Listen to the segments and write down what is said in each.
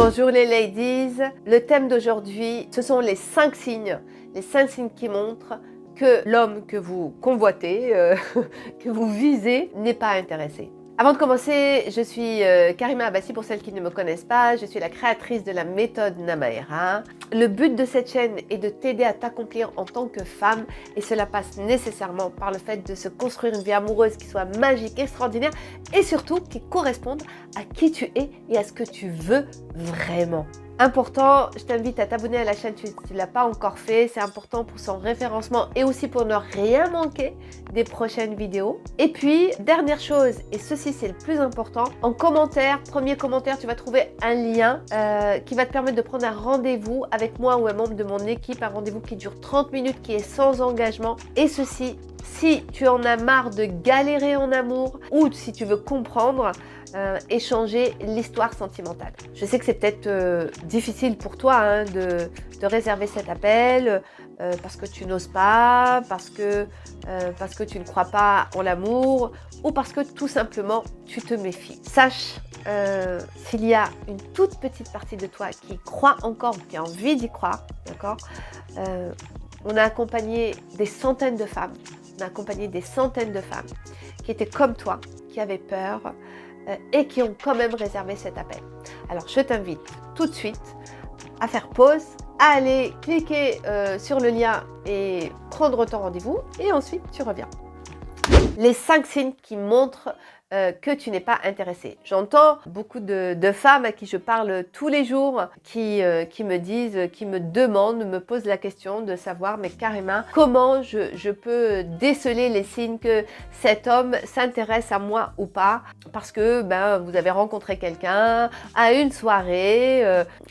Bonjour les ladies, le thème d'aujourd'hui, ce sont les 5 signes qui montrent que l'homme que vous convoitez, que vous visez, n'est pas intéressé. Avant de commencer, je suis Karima Abbasi, pour celles qui ne me connaissent pas, je suis la créatrice de la méthode Namaera. Le but de cette chaîne est de t'aider à t'accomplir en tant que femme et cela passe nécessairement par le fait de se construire une vie amoureuse qui soit magique, extraordinaire et surtout qui corresponde à qui tu es et à ce que tu veux vraiment. Important, je t'invite à t'abonner à la chaîne si tu ne l'as pas encore fait, c'est important pour son référencement et aussi pour ne rien manquer des prochaines vidéos. Et puis, dernière chose, et ceci c'est le plus important, en commentaire, premier commentaire, tu vas trouver un lien qui va te permettre de prendre un rendez-vous avec moi ou un membre de mon équipe, un rendez-vous qui dure 30 minutes, qui est sans engagement. Et ceci, si tu en as marre de galérer en amour ou si tu veux comprendre, échanger l'histoire sentimentale. Je sais que c'est peut-être difficile pour toi de réserver cet appel parce que tu n'oses pas, parce que tu ne crois pas en l'amour ou parce que tout simplement tu te méfies. Sache s'il y a une toute petite partie de toi qui croit encore, qui a envie d'y croire, d'accord, on a accompagné des centaines de femmes, qui étaient comme toi, qui avaient peur, et qui ont quand même réservé cet appel. Alors je t'invite tout de suite à faire pause, à aller cliquer sur le lien et prendre ton rendez-vous et ensuite tu reviens. Les 5 signes qui montrent que tu n'es pas intéressé. J'entends beaucoup de femmes à qui je parle tous les jours qui me disent, qui me demandent, me posent la question de savoir, mais Karima, comment je peux déceler les signes que cet homme s'intéresse à moi ou pas? Parce que vous avez rencontré quelqu'un à une soirée,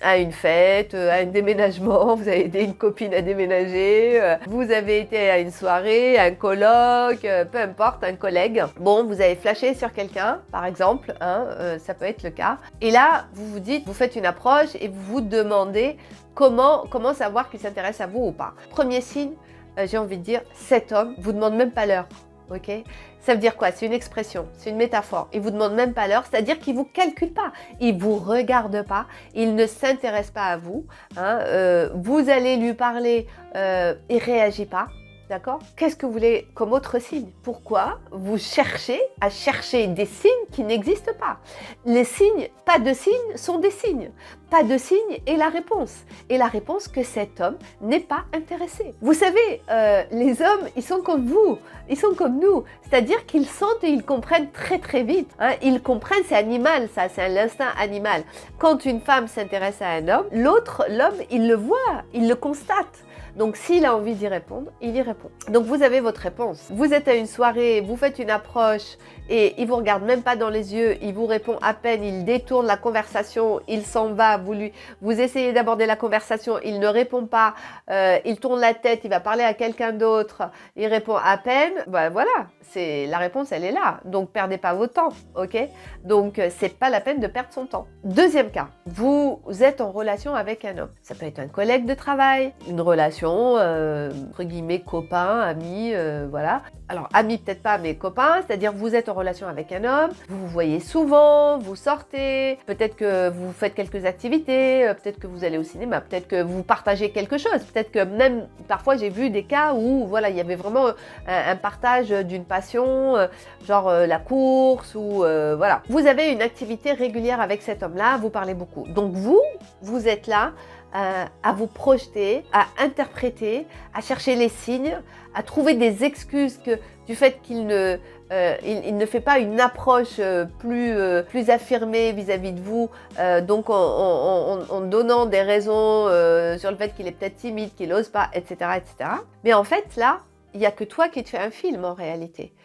à une fête, à un déménagement, vous avez aidé une copine à déménager, vous avez été à une soirée, à un colloque, peu importe, un collègue. Bon, vous avez flashé sur quelqu'un, par exemple, ça peut être le cas. Et là, vous vous dites, vous faites une approche et vous vous demandez comment savoir qu'il s'intéresse à vous ou pas. Premier signe, j'ai envie de dire, cet homme vous demande même pas l'heure. Ok, ça veut dire quoi? C'est une expression, c'est une métaphore. Il vous demande même pas l'heure, c'est-à-dire qu'il vous calcule pas, il vous regarde pas, il ne s'intéresse pas à vous. Vous allez lui parler, il réagit pas. D'accord? Qu'est-ce que vous voulez comme autre signe? Pourquoi vous cherchez à chercher des signes qui n'existent pas? Les signes, pas de signes, sont des signes. Pas de signes est la réponse. Et la réponse que cet homme n'est pas intéressé. Vous savez, les hommes, ils sont comme vous, ils sont comme nous. C'est-à-dire qu'ils sentent et ils comprennent très très vite. Ils comprennent, c'est animal ça, c'est l'instinct animal. Quand une femme s'intéresse à un homme, l'homme, il le voit, il le constate. Donc, s'il a envie d'y répondre, il y répond. Donc, vous avez votre réponse. Vous êtes à une soirée, vous faites une approche et il vous regarde même pas dans les yeux, il vous répond à peine, il détourne la conversation, il s'en va, vous essayez d'aborder la conversation, il ne répond pas, il tourne la tête, il va parler à quelqu'un d'autre, il répond à peine. Voilà, la réponse, elle est là. Donc, perdez pas votre temps, ok? Donc, c'est pas la peine de perdre son temps. Deuxième cas, vous êtes en relation avec un homme. Ça peut être un collègue de travail, une relation entre guillemets copain, ami, voilà. Alors ami peut-être pas, mais copain, c'est-à-dire vous êtes en relation avec un homme, vous vous voyez souvent, vous sortez, peut-être que vous faites quelques activités, peut-être que vous allez au cinéma, peut-être que vous partagez quelque chose, peut-être que même parfois j'ai vu des cas où voilà, il y avait vraiment un partage d'une passion, genre la course ou voilà. Vous avez une activité régulière avec cet homme-là, vous parlez beaucoup. Donc vous êtes là à vous projeter, à interpréter, à chercher les signes, à trouver des excuses du fait qu'il ne fait pas une approche plus affirmée vis-à-vis de vous, donc en donnant des raisons sur le fait qu'il est peut-être timide, qu'il n'ose pas, etc., etc. Mais en fait, là, il n'y a que toi qui te fais un film en réalité.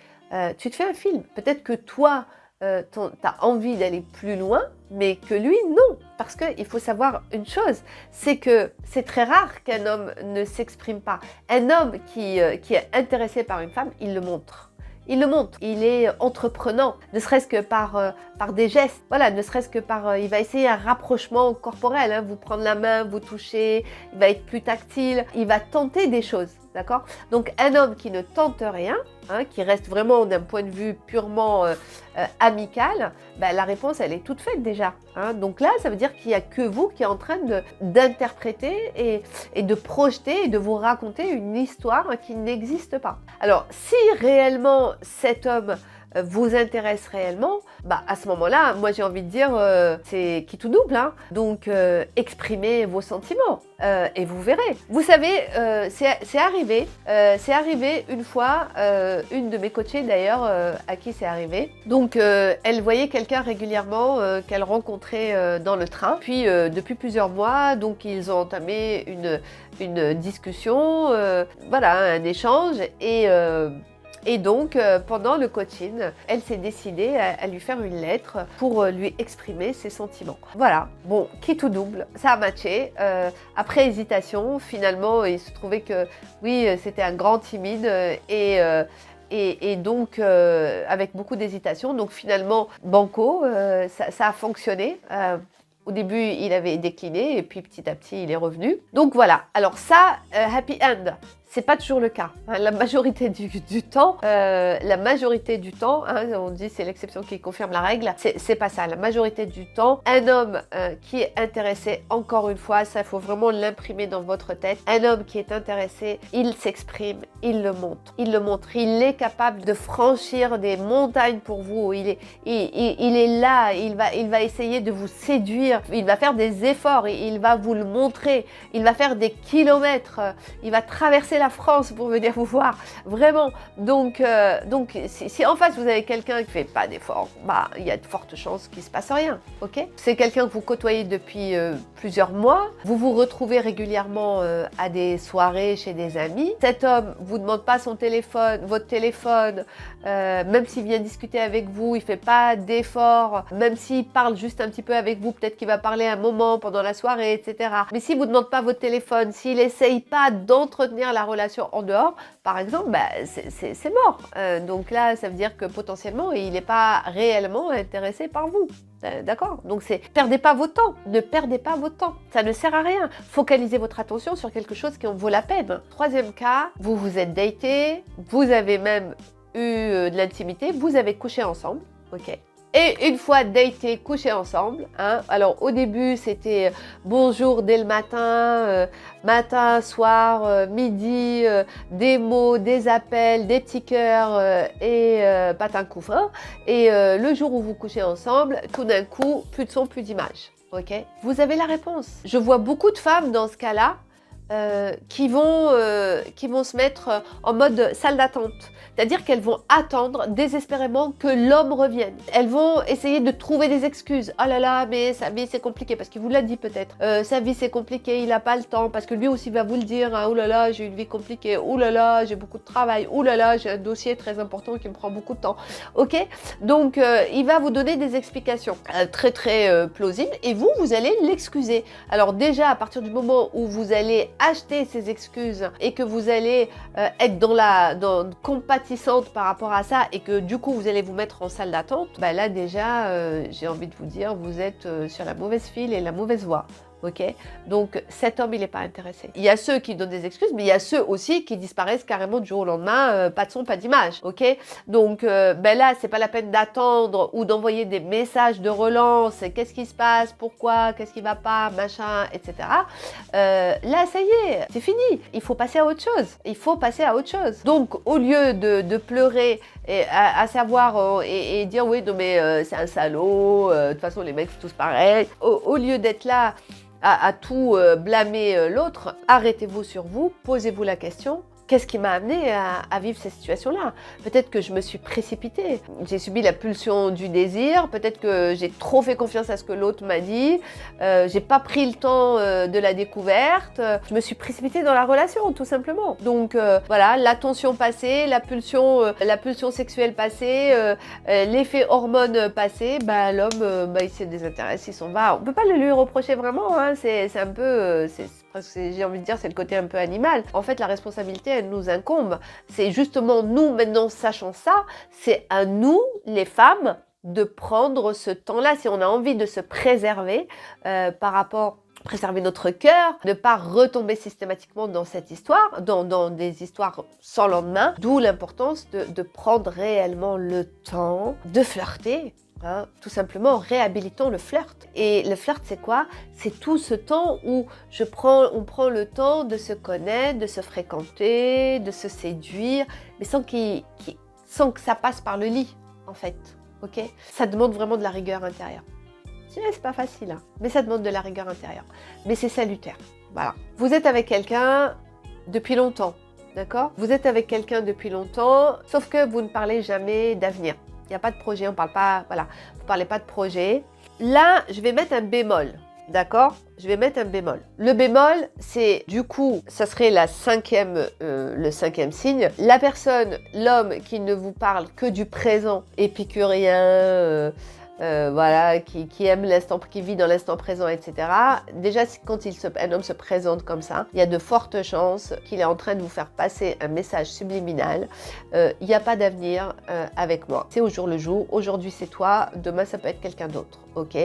Tu te fais un film. Peut-être que toi, tu as envie d'aller plus loin, mais que lui, non. Parce qu'il faut savoir une chose, c'est que c'est très rare qu'un homme ne s'exprime pas. Un homme qui est intéressé par une femme, il le montre. Il le montre, il est entreprenant, ne serait-ce que par des gestes, voilà, ne serait-ce que il va essayer un rapprochement corporel, vous prendre la main, vous toucher, il va être plus tactile, il va tenter des choses. D'accord? Donc un homme qui ne tente rien, hein, qui reste vraiment d'un point de vue purement amical, ben, la réponse elle est toute faite déjà. Hein. Donc là, ça veut dire qu'il n'y a que vous qui êtes en train d'interpréter et de projeter et de vous raconter une histoire qui n'existe pas. Alors si réellement cet homme vous intéresse réellement, bah à ce moment-là, moi j'ai envie de dire, c'est qui tout double, hein. Donc exprimez vos sentiments et vous verrez. Vous savez, c'est arrivé une fois, une de mes coachées d'ailleurs, à qui c'est arrivé. Donc elle voyait quelqu'un régulièrement qu'elle rencontrait dans le train. Puis depuis plusieurs mois, donc ils ont entamé une discussion, voilà, un échange et donc, pendant le coaching, elle s'est décidée à lui faire une lettre pour lui exprimer ses sentiments. Voilà, bon, qui tout double, ça a matché. Après hésitation, finalement, il se trouvait que, oui, c'était un grand timide et donc, avec beaucoup d'hésitation. Donc finalement, banco, ça a fonctionné. Au début, il avait décliné et puis petit à petit, il est revenu. Donc voilà, alors ça, happy end. C'est pas toujours le cas. Hein. La majorité du temps, hein, on dit c'est l'exception qui confirme la règle, c'est pas ça. La majorité du temps, un homme qui est intéressé, encore une fois, ça il faut vraiment l'imprimer dans votre tête. Un homme qui est intéressé, il s'exprime, il le montre. Il est capable de franchir des montagnes pour vous. Il est là, il va essayer de vous séduire. Il va faire des efforts, il va vous le montrer. Il va faire des kilomètres. Il va traverser la France pour venir vous voir, vraiment. Donc si en face vous avez quelqu'un qui fait pas d'efforts, bah il y a de fortes chances qu'il se passe rien, ok? C'est quelqu'un que vous côtoyez depuis plusieurs mois, vous vous retrouvez régulièrement à des soirées chez des amis. Cet homme vous demande pas son téléphone, votre téléphone, même s'il vient discuter avec vous, il fait pas d'efforts, même s'il parle juste un petit peu avec vous, peut-être qu'il va parler un moment pendant la soirée, etc. Mais s'il vous demande pas votre téléphone, s'il essaye pas d'entretenir la relation en dehors, par exemple, bah, c'est mort. Donc là, ça veut dire que potentiellement, il n'est pas réellement intéressé par vous. D'accord? Donc perdez pas votre temps. Ne perdez pas votre temps. Ça ne sert à rien. Focalisez votre attention sur quelque chose qui en vaut la peine. Troisième cas, vous vous êtes daté, vous avez même eu de l'intimité, vous avez couché ensemble. Ok? Et une fois daté, couché ensemble, hein, alors au début c'était bonjour dès le matin, matin, soir, midi, des mots, des appels, des petits cœurs et patin couffin. Et le jour où vous couchez ensemble, tout d'un coup, plus de son, plus d'image. Ok? Vous avez la réponse. Je vois beaucoup de femmes dans ce cas-là qui vont se mettre en mode salle d'attente. C'est-à-dire qu'elles vont attendre désespérément que l'homme revienne. Elles vont essayer de trouver des excuses. Oh là là, mais sa vie c'est compliqué, parce qu'il vous l'a dit peut-être. Sa vie c'est compliqué, il n'a pas le temps, parce que lui aussi va vous le dire. Hein, oh là là, j'ai une vie compliquée. Oh là là, j'ai beaucoup de travail. Oh là là, j'ai un dossier très important qui me prend beaucoup de temps. Ok? Donc, il va vous donner des explications très très plausibles et vous allez l'excuser. Alors déjà, à partir du moment où vous allez acheter ces excuses et que vous allez être dans compatissante par rapport à ça et que du coup vous allez vous mettre en salle d'attente, bah là déjà j'ai envie de vous dire vous êtes sur la mauvaise file et la mauvaise voie. Ok, donc cet homme il n'est pas intéressé. Il y a ceux qui donnent des excuses, mais il y a ceux aussi qui disparaissent carrément du jour au lendemain, pas de son, pas d'image. Ok, donc ben là c'est pas la peine d'attendre ou d'envoyer des messages de relance. Qu'est-ce qui se passe, pourquoi, qu'est-ce qui va pas, machin, etc. Là ça y est, c'est fini. Il faut passer à autre chose. Il faut passer à autre chose. Donc au lieu de pleurer et à savoir et dire oui non mais c'est un salaud, de toute façon les mecs c'est tous pareils. Au lieu d'être là à tout blâmer l'autre, arrêtez-vous sur vous, posez-vous la question. Qu'est-ce qui m'a amené à vivre cette situation-là? Peut-être que je me suis précipitée. J'ai subi la pulsion du désir. Peut-être que j'ai trop fait confiance à ce que l'autre m'a dit. J'ai pas pris le temps de la découverte. Je me suis précipitée dans la relation, tout simplement. Donc voilà, la tension passée, la pulsion sexuelle passée, l'effet hormone passé. Bah l'homme, il se désintéresse, il s'en va. On peut pas le lui reprocher vraiment. Hein. C'est un peu, j'ai envie de dire, c'est le côté un peu animal. En fait, la responsabilité, elle nous incombe. C'est justement nous, maintenant, sachant ça, c'est à nous, les femmes, de prendre ce temps-là. Si on a envie de se préserver par rapport préserver notre cœur, ne pas retomber systématiquement dans cette histoire, dans des histoires sans lendemain, d'où l'importance de prendre réellement le temps de flirter. Hein, tout simplement, réhabilitons le flirt. Et le flirt, c'est quoi? C'est tout ce temps où on prend le temps de se connaître, de se fréquenter, de se séduire, mais sans que ça passe par le lit, en fait. Ok? Ça demande vraiment de la rigueur intérieure. C'est pas facile, hein, mais ça demande de la rigueur intérieure. Mais c'est salutaire. Voilà. Vous êtes avec quelqu'un depuis longtemps, d'accord? Vous êtes avec quelqu'un depuis longtemps, sauf que vous ne parlez jamais d'avenir. Il n'y a pas de projet, on parle pas, voilà, vous parlez pas de projet. Là, je vais mettre un bémol, d'accord? Je vais mettre un bémol. Le bémol, c'est du coup, ça serait le cinquième signe. La personne, l'homme qui ne vous parle que du présent, épicurien, voilà, qui aime l'instant, qui vit dans l'instant présent, etc. Déjà, quand un homme se présente comme ça, il y a de fortes chances qu'il est en train de vous faire passer un message subliminal. Il n'y a pas d'avenir avec moi. C'est au jour le jour. Aujourd'hui, c'est toi. Demain, ça peut être quelqu'un d'autre. Ok.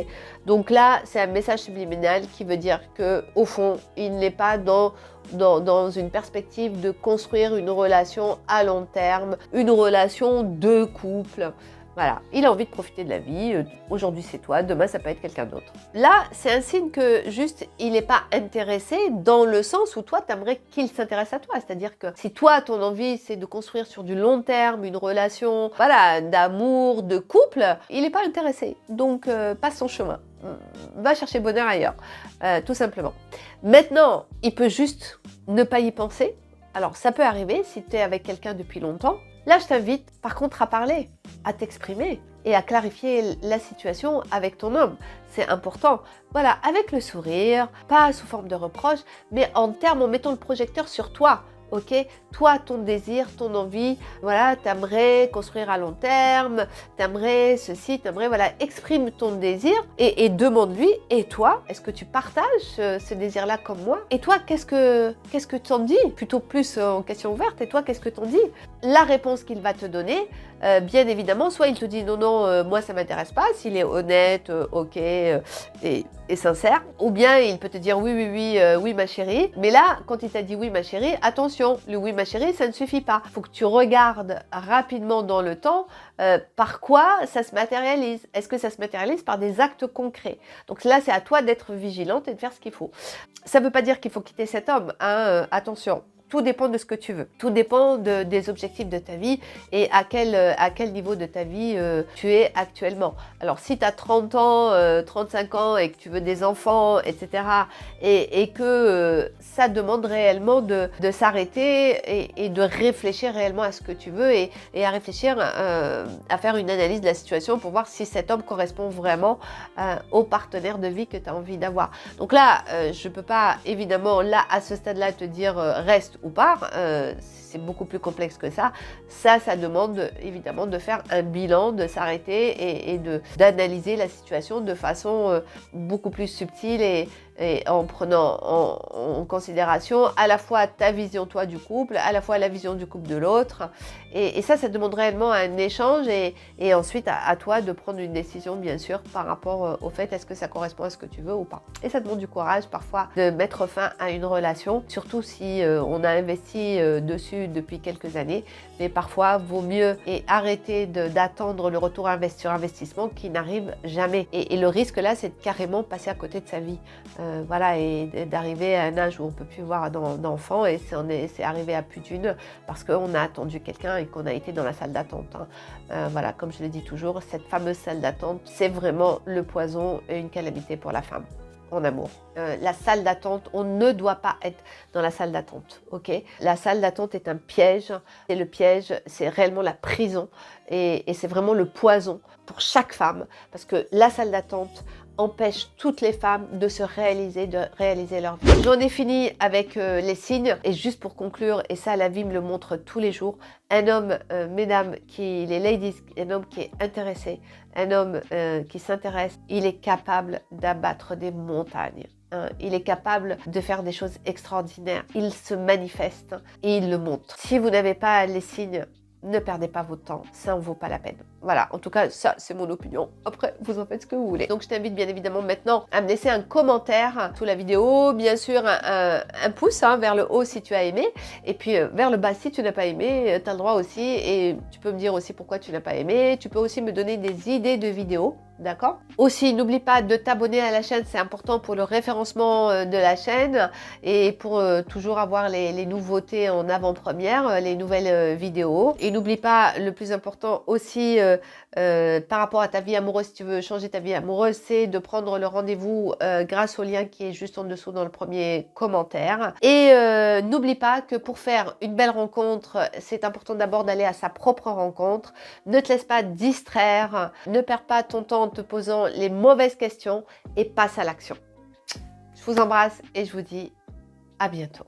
Donc là, c'est un message subliminal qui veut dire que, au fond, il n'est pas dans une perspective de construire une relation à long terme, une relation de couple. Voilà, il a envie de profiter de la vie. Aujourd'hui, c'est toi. Demain, ça peut être quelqu'un d'autre. Là, c'est un signe que juste, il n'est pas intéressé dans le sens où toi, tu aimerais qu'il s'intéresse à toi. C'est-à-dire que si toi, ton envie, c'est de construire sur du long terme une relation, voilà, d'amour, de couple, il n'est pas intéressé. Donc, passe son chemin. Va chercher bonheur ailleurs, tout simplement. Maintenant, il peut juste ne pas y penser. Alors, ça peut arriver si tu es avec quelqu'un depuis longtemps. Là, je t'invite, par contre, à parler, à t'exprimer et à clarifier la situation avec ton homme. C'est important. Voilà, avec le sourire, pas sous forme de reproche, mais en mettant le projecteur sur toi. Ok, toi, ton désir, ton envie, voilà, t'aimerais construire à long terme, t'aimerais ceci, t'aimerais, voilà, exprime ton désir et demande-lui, et toi, est-ce que tu partages ce désir-là comme moi? Et toi, qu'est-ce que t'en dis? Plutôt plus en question ouverte, et toi, qu'est-ce que t'en dis? La réponse qu'il va te donner, bien évidemment, soit il te dit non, moi ça m'intéresse pas, s'il est honnête, ok, et sincère, ou bien il peut te dire oui ma chérie, mais là, quand il t'a dit oui ma chérie, attention, le oui ma chérie, ça ne suffit pas. Il faut que tu regardes rapidement dans le temps par quoi ça se matérialise. Est-ce que ça se matérialise par des actes concrets? Donc là, c'est à toi d'être vigilante et de faire ce qu'il faut. Ça ne veut pas dire qu'il faut quitter cet homme, hein, attention. Tout dépend de ce que tu veux. Tout dépend des objectifs de ta vie et à quel niveau de ta vie tu es actuellement. Alors, si tu as 30 ans, 35 ans et que tu veux des enfants, etc. et que ça demande réellement de s'arrêter et de réfléchir réellement à ce que tu veux et à réfléchir à faire une analyse de la situation pour voir si cet homme correspond vraiment au partenaire de vie que tu as envie d'avoir. Donc là, je ne peux pas, évidemment, là, à ce stade-là, te dire reste ou part, c'est beaucoup plus complexe que ça. Ça demande évidemment de faire un bilan, de s'arrêter et d'analyser la situation de façon beaucoup plus subtile et en prenant en considération à la fois ta vision toi du couple, à la fois la vision du couple de l'autre. Et ça demande réellement un échange et ensuite à toi de prendre une décision bien sûr par rapport au fait est-ce que ça correspond à ce que tu veux ou pas. Et ça demande du courage parfois de mettre fin à une relation, surtout si on a investi dessus depuis quelques années, mais parfois vaut mieux arrêter d'attendre le retour sur investissement qui n'arrive jamais. Et le risque là, c'est de carrément passer à côté de sa vie. Voilà, et d'arriver à un âge où on ne peut plus voir d'enfants et c'est arrivé à plus d'une parce qu'on a attendu quelqu'un et qu'on a été dans la salle d'attente. Hein. Voilà, comme je le dis toujours, cette fameuse salle d'attente, c'est vraiment le poison et une calamité pour la femme en amour. La salle d'attente, on ne doit pas être dans la salle d'attente, ok? La salle d'attente est un piège et le piège, c'est réellement la prison et c'est vraiment le poison pour chaque femme parce que la salle d'attente empêche toutes les femmes de se réaliser, de réaliser leur vie. J'en ai fini avec les signes et juste pour conclure, et ça la vie me le montre tous les jours, un homme, mesdames, les ladies, un homme qui est intéressé, un homme qui s'intéresse, il est capable d'abattre des montagnes. Il est capable de faire des choses extraordinaires. Il se manifeste et il le montre. Si vous n'avez pas les signes, ne perdez pas votre temps, ça en vaut pas la peine. Voilà, en tout cas, ça, c'est mon opinion. Après, vous en faites ce que vous voulez. Donc, je t'invite bien évidemment maintenant à me laisser un commentaire sous la vidéo, bien sûr, un pouce vers le haut si tu as aimé, et puis vers le bas si tu n'as pas aimé, tu as le droit aussi, et tu peux me dire aussi pourquoi tu n'as pas aimé. Tu peux aussi me donner des idées de vidéos. D'accord. Aussi, n'oublie pas de t'abonner à la chaîne, c'est important pour le référencement de la chaîne et pour toujours avoir les nouveautés en avant-première, les nouvelles vidéos. Et n'oublie pas, le plus important aussi par rapport à ta vie amoureuse, si tu veux changer ta vie amoureuse, c'est de prendre le rendez-vous grâce au lien qui est juste en dessous dans le premier commentaire. Et n'oublie pas que pour faire une belle rencontre, c'est important d'abord d'aller à sa propre rencontre. Ne te laisse pas distraire, ne perds pas ton temps en te posant les mauvaises questions et passe à l'action. Je vous embrasse et je vous dis à bientôt.